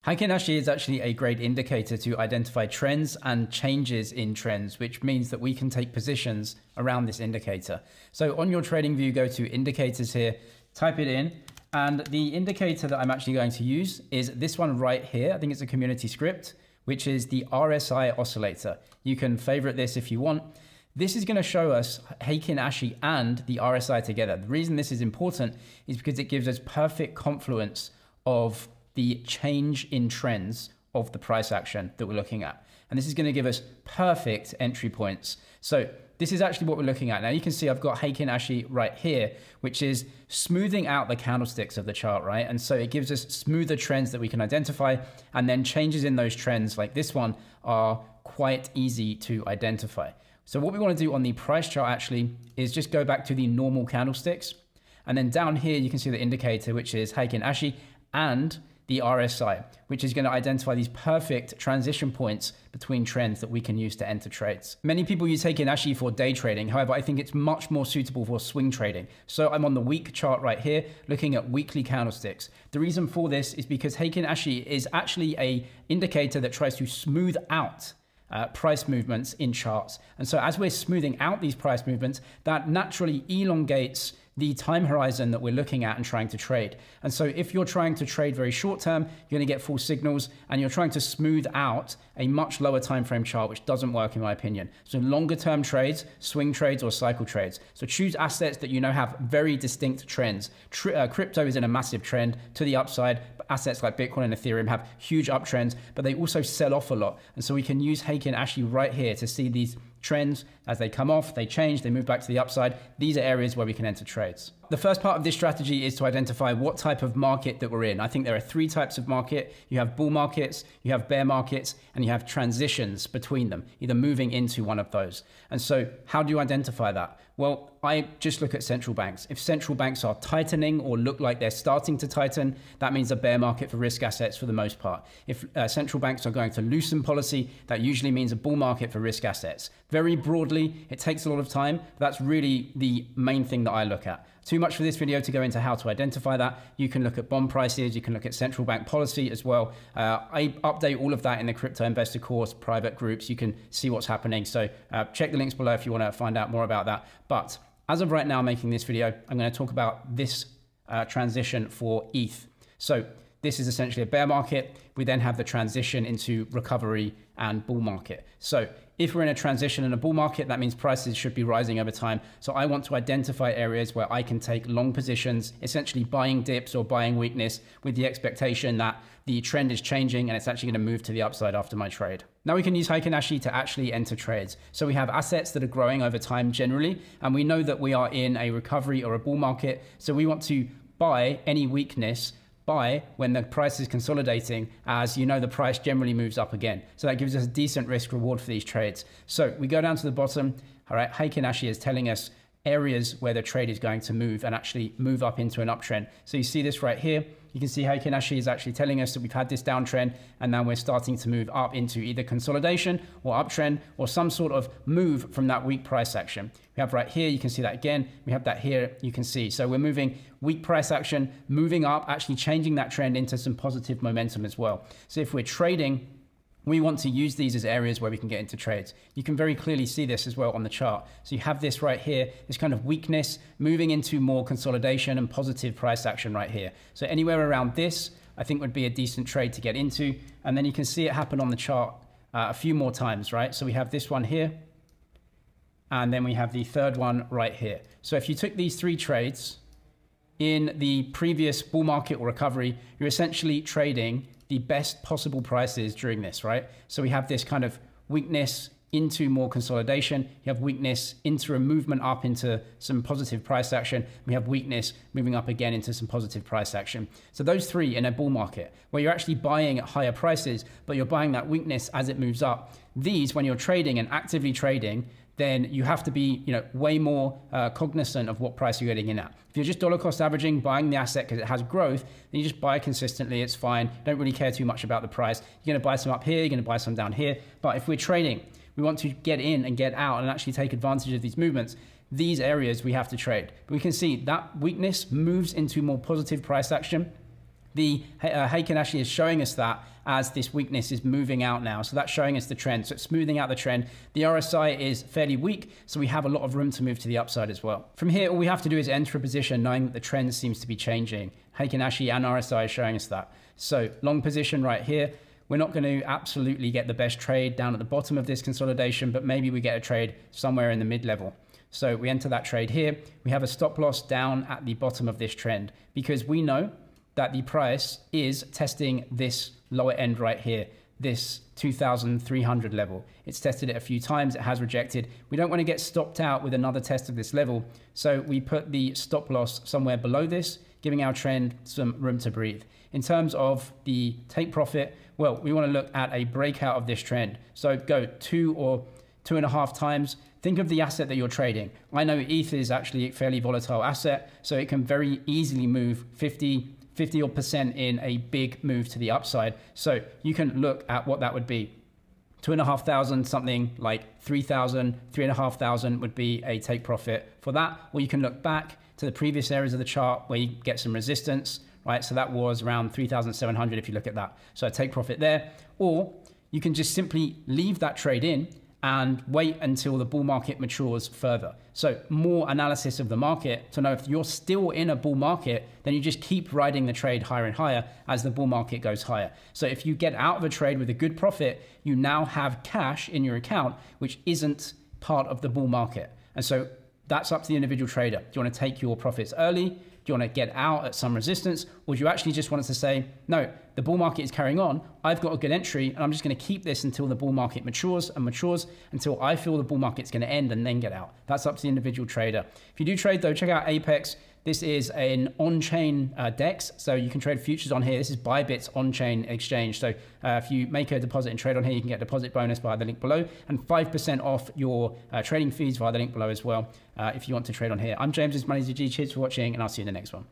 Heikin Ashi is actually a great indicator to identify trends and changes in trends, which means that we can take positions around this indicator. So on your trading view, go to indicators here, type it in, and the indicator that I'm actually going to use is this one right here. I think it's a community script, which is the RSI oscillator. You can favorite this if you want. This is going to show us Heikin Ashi and the RSI together. The reason this is important is because it gives us perfect confluence of the change in trends of the price action that we're looking at. And this is going to give us perfect entry points. So this is actually what we're looking at. Now you can see I've got Heikin Ashi right here, which is smoothing out the candlesticks of the chart, right? And so it gives us smoother trends that we can identify, and then changes in those trends like this one are quite easy to identify. So what we want to do on the price chart actually is just go back to the normal candlesticks. And then down here, you can see the indicator, which is Heikin Ashi and the RSI, which is going to identify these perfect transition points between trends that we can use to enter trades. Many people use Heikin Ashi for day trading. However, I think it's much more suitable for swing trading. So I'm on the week chart right here, looking at weekly candlesticks. The reason for this is because Heikin Ashi is actually an indicator that tries to smooth out price movements in charts. And so as we're smoothing out these price movements, that naturally elongates the time horizon that we're looking at and trying to trade. And so if you're trying to trade very short term, you're going to get false signals, and you're trying to smooth out a much lower time frame chart, which doesn't work in my opinion. So longer term trades, swing trades, or cycle trades. So choose assets that you know have very distinct trends. Crypto is in a massive trend to the upside. Assets like Bitcoin and Ethereum have huge uptrends, but they also sell off a lot. And so we can use Heikin Ashi right here to see these trends as they come off, they change, they move back to the upside. These are areas where we can enter trades. The first part of this strategy is to identify what type of market that we're in. I think there are three types of market. You have bull markets, you have bear markets, and you have transitions between them, either moving into one of those. And so how do you identify that? Well, I just look at central banks. If central banks are tightening or look like they're starting to tighten, that means a bear market for risk assets for the most part. If central banks are going to loosen policy, that usually means a bull market for risk assets. Very broadly, it takes a lot of time, but that's really the main thing that I look at. Too much for this video to go into how to identify that. You can look at bond prices, you can look at central bank policy as well. I update all of that in the Crypto Investor course, private groups. You can see what's happening. So check the links below if you want to find out more about that. But as of right now, making this video, I'm going to talk about this transition for ETH. So this is essentially a bear market. We then have the transition into recovery and bull market. So if we're in a transition in a bull market, that means prices should be rising over time. So I want to identify areas where I can take long positions, essentially buying dips or buying weakness with the expectation that the trend is changing and it's actually going to move to the upside after my trade. Now we can use Heikin Ashi to actually enter trades. So we have assets that are growing over time generally, and we know that we are in a recovery or a bull market. So we want to buy any weakness buy when the price is consolidating, as you know the price generally moves up again. So that gives us a decent risk reward for these trades. So we go down to the bottom. All right, Heikin Ashi is telling us areas where the trade is going to move and actually move up into an uptrend. So you see this right here. You can see Heikin Ashi is actually telling us that we've had this downtrend and now we're starting to move up into either consolidation or uptrend or some sort of move from that weak price action. We have right here, you can see that again. We have that here, you can see. So we're moving weak price action, moving up, actually changing that trend into some positive momentum as well. So if we're trading, we want to use these as areas where we can get into trades. You can very clearly see this as well on the chart. So you have this right here, this kind of weakness moving into more consolidation and positive price action right here. So anywhere around this, I think would be a decent trade to get into. And then you can see it happen on the chart a few more times, right? So we have this one here, and then we have the third one right here. So if you took these three trades in the previous bull market or recovery, you're essentially trading the best possible prices during this, right? So we have this kind of weakness into more consolidation. You have weakness into a movement up into some positive price action. We have weakness moving up again into some positive price action. So those three in a bull market where you're actually buying at higher prices, but you're buying that weakness as it moves up. These, when you're trading and actively trading, then you have to be, way more cognizant of what price you're getting in at. If you're just dollar cost averaging, buying the asset because it has growth, then you just buy consistently, it's fine. Don't really care too much about the price. You're gonna buy some up here, you're gonna buy some down here. But if we're trading, we want to get in and get out and actually take advantage of these movements. These areas we have to trade. But we can see that weakness moves into more positive price action. The Heikin Ashi is showing us that, as this weakness is moving out now. So that's showing us the trend. So it's smoothing out the trend. The RSI is fairly weak, so we have a lot of room to move to the upside as well. From here, all we have to do is enter a position knowing that the trend seems to be changing. Heikin Ashi and RSI is showing us that. So long position right here. We're not going to absolutely get the best trade down at the bottom of this consolidation, but maybe we get a trade somewhere in the mid-level. So we enter that trade here. We have a stop loss down at the bottom of this trend because we know that the price is testing this lower end right here, this 2,300 level. It's tested it a few times. It has rejected. We don't want to get stopped out with another test of this level. So we put the stop loss somewhere below this, giving our trend some room to breathe. In terms of the take profit, well, we want to look at a breakout of this trend. So go 2 or 2.5 times. Think of the asset that you're trading. I know ETH is actually a fairly volatile asset, so it can very easily move 50% in a big move to the upside. So you can look at what that would be. 2,500, something like 3,000, 3,500 would be a take profit for that. Or you can look back to the previous areas of the chart where you get some resistance, right? So that was around 3,700 if you look at that. So a take profit there. Or you can just simply leave that trade in and wait until the bull market matures further. So more analysis of the market to know if you're still in a bull market, then you just keep riding the trade higher and higher as the bull market goes higher. So if you get out of a trade with a good profit, you now have cash in your account, which isn't part of the bull market. And so that's up to the individual trader. Do you want to take your profits early? Do you want to get out at some resistance? Or do you actually just want to say, no, the bull market is carrying on. I've got a good entry and I'm just going to keep this until the bull market matures and matures until I feel the bull market's going to end and then get out. That's up to the individual trader. If you do trade though, check out Apex. This is an on-chain DEX, so you can trade futures on here. This is Bybit's on-chain exchange. So if you make a deposit and trade on here, you can get a deposit bonus via the link below and 5% off your trading fees via the link below as well if you want to trade on here. I'm James, this is Money G. Cheers for watching, and I'll see you in the next one.